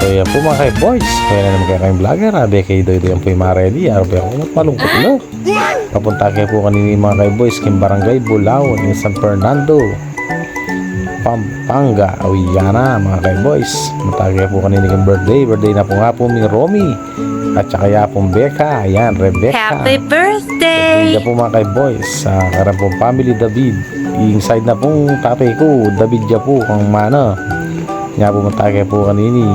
So yan po mga kay-boys. Kaya na naman kayo kayong vlogger. Abe kayo doy yan po yung mga ready. Arabi ako malungkot na. Papunta kayo po kanini mga kay-boys. Kim Barangay Bulao in San Fernando, Pampanga. Ayan na mga kay-boys. Punta kayo po kanini kong birthday. Birthday na po nga po ni Romy. At saka ya pong Becca. Ayan, Rebecca. Happy birthday! Birthday po mga kay-boys. Sa karang pong family David. Inside na pong tatay ko. David ya po kang mana. Nga po punta kayo po kanini.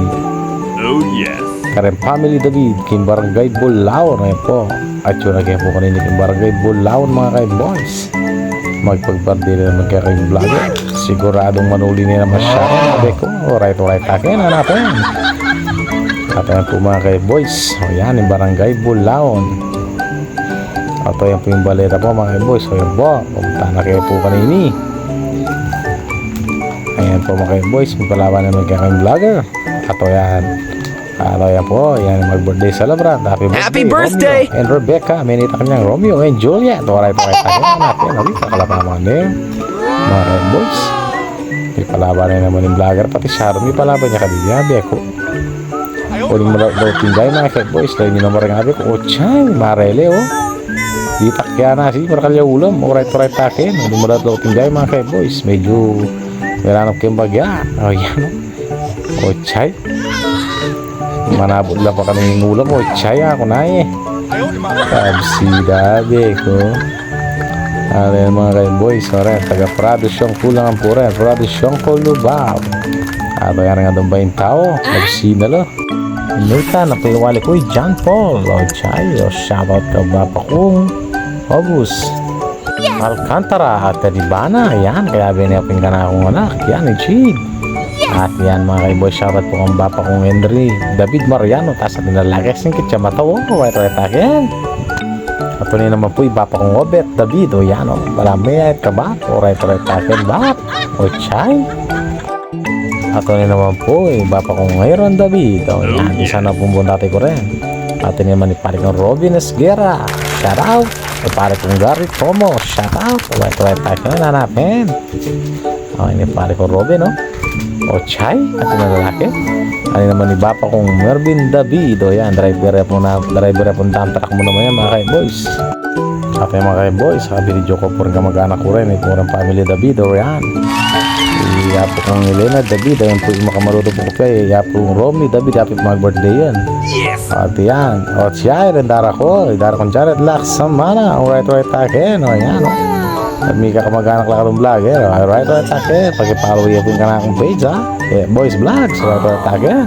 Oh yes. Karang family David. Kim Barangay Bulao. Ayan po. At yun na kayo po kanini Kim Barangay Bulao mga kay-boys. Magpag-birthday na naman kayo kayong vlogger. Siguradong manuli na naman siya. Sabi ko, alright akin, hanapin. At yan po mga kay-boys. O yan, yung Barangay Bulaon. At yan po yung baleta po mga kay-boys. O yan po, pumunta na kayo po kanini. Ayan po mga kay-boys. Magpalaban naman kayo kayong vlogger. At yan. At yan po, yan mag-birthday celebrant. Happy birthday! Romeo and Rebecca. Minita kanyang Romeo and Juliet. Alright akin, hanapin. Alright, kakalapaman din. Mga kay-boys. May palaban na naman yung vlogger. Pati Sharon, may palaban niya kanina. Beko. Uling mo daw tingay mga kay-boys. Dahil nyo naman rin nga ko, chay, marele di takya na si markalya ulam. Alright akin. Uling mo daw tingay mga kay-boys. Medyo meranap kayong bagya. O yan o chay. Manabot lang pa kami ng ulam. O chay ako na Kabsida beko. Ayan mga kay-boys. Alright, taga Pradosyong Kulangan po rin. Pradosyong Kulubab. At yan nga doon ba yung tao? Kabsida lo. Nita na pinawali ko John Paul o Chay o shoutout ka ba pa kong August Alcantara at Taribana. Ayan, kaya binipin ka na akong anak. Yan, Chid. At yan mga kaiboy, shoutout po kong bapa kong Henry David Mariano. Tapos at nalagay sing kitsa matawo ko. Right akin. At ito naman po yung bapa kong Obet David. O yan o, malamay ka ba? O right akin bap o Chay. Ato ni naman po bapa kong Aaron David. O yan, isa na pong bundati ko rin. Ato naman ni pare kong Robin Esguera. Shout out. O pare kong Gary Tomo. Shout out. O ito tayo na hanapin. O ini pare kong Robin o Chay. At yung lalaki. Ano naman ni bapa kong Mervin David. O yan, driver po dump truck mo naman yan mga kay-boys. At yung mga kay-boys, sabi ni Joko po rin kamag-anak ko rin. Ito rin family David. O yan. Yapo kong Elena David. Ayan po yung makamaruto po ko pa Yapo kong Romy David. Yapo mag-birthday yan. Yes! At yan. O siya, dara ko. Dara kong Jared Lax Samana. O right akin. O yan. At may kakamag-anak lang akong vlogger. O right akin. Pag-follow yapin ka na akong page Boys Vlogs. O right akin.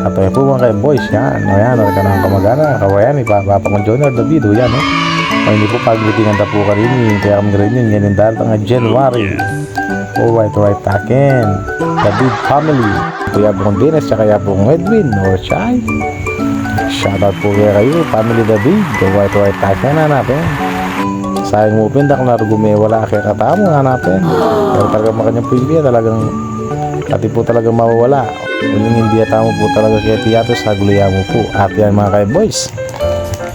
At yan po mga kay-boys. Yan. O yan. O ka na akong kamag-anak. O yan. Papa kong Junior David. O yan. O hindi po paglitingan ta po ka rin. Kaya kami rin yun. Yan yung darating nga January. Alright akin. David family. Kuya po kong Dennis. Tsaka ya po kong Edwin or Chay. Shoutout po kayo family David. Alright akin. Hanapin. Sayang mo pindak na wala kaya katamo. Hanapin. Pero talaga makanyang po yung talagang pati po talagang mawawala. Kung yung hindi atamo po talaga kaya tiyato sa gulaya mo po. At yan mga kay-boys.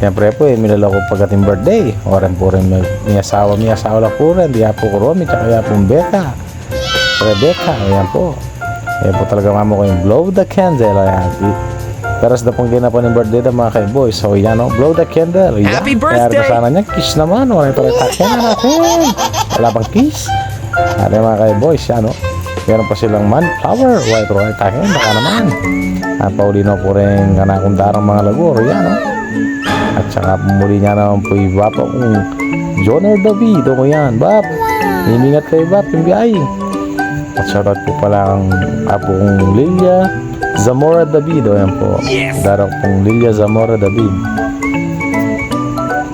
Siyempre po minala ko pagdating birthday. Oran po rin may asawa lang po rin. Diya po ko Romy. Tsaka ya po Becca. Rebecca, ayan po. Ayan po talaga mamo ko yung blow the candle. Ayan. Pero sa pong ginapan ng birthday ng mga kay-boys. So yan blow the candle. Ayan. Happy birthday! Kaya sana niya, kiss naman. Wala ito takin na natin. Wala pang kiss. Ayan mga kay-boys. Yan meron pa silang flower. Wala ito takin. Baka naman. At paulino po rin ganakong darang mga laguro. Yan At saka muli niya naman po yung bapa kong Joner David. O yan, bap. Iningat kayo bap. Yung biyay. At shoutout po pala ang apo kong Lilia Zamora David. O yan po. Darang pong Lilia Zamora David.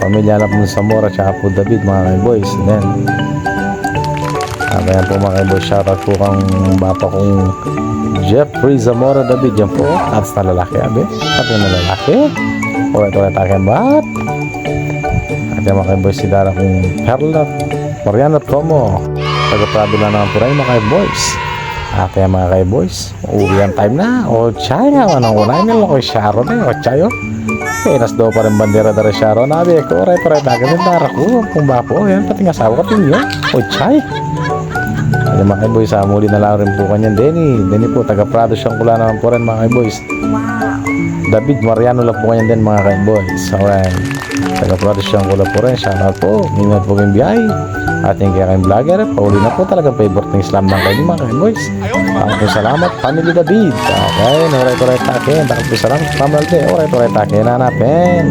Pamilya na po Zamora tsaka po David mga kay-boys. And then ayan po mga kay-boys. Shoutout po kang bapa kong Jeffrey Zamora David. Yan po. At na lalaki abe. At yung lalaki. O ito akin bap. At yung mga kay-boys si darang kong Perla Mariana Tomo. Taga-prado na naman po rin mga kay-boys. At yan mga kay-boys, uwihan time na. O Chay nga, anong unahin nila ko Sharon o Chay nas daw pa rin bandera dari Sharon. Nabi ko, right agad yung dara ko. Kung ba po, yan pati nga sawa ka tinyo. O Chay. Ano mga boys, muli na lang rin po kanyan Denny po, taga Prado siyang kula naman po rin mga boys. David Mariano lang po kanyan din mga boys. Alright, taga Prado siyang kula po rin. Shoutout po, ingat po kayong biyahe. Ating kayang vlogger, pauli na po talagang favorite ng Islam ng kayo mga boys. Maraming salamat, family David. Okay, alright takin. Takot po salamat, family. Alright takin, hanapin.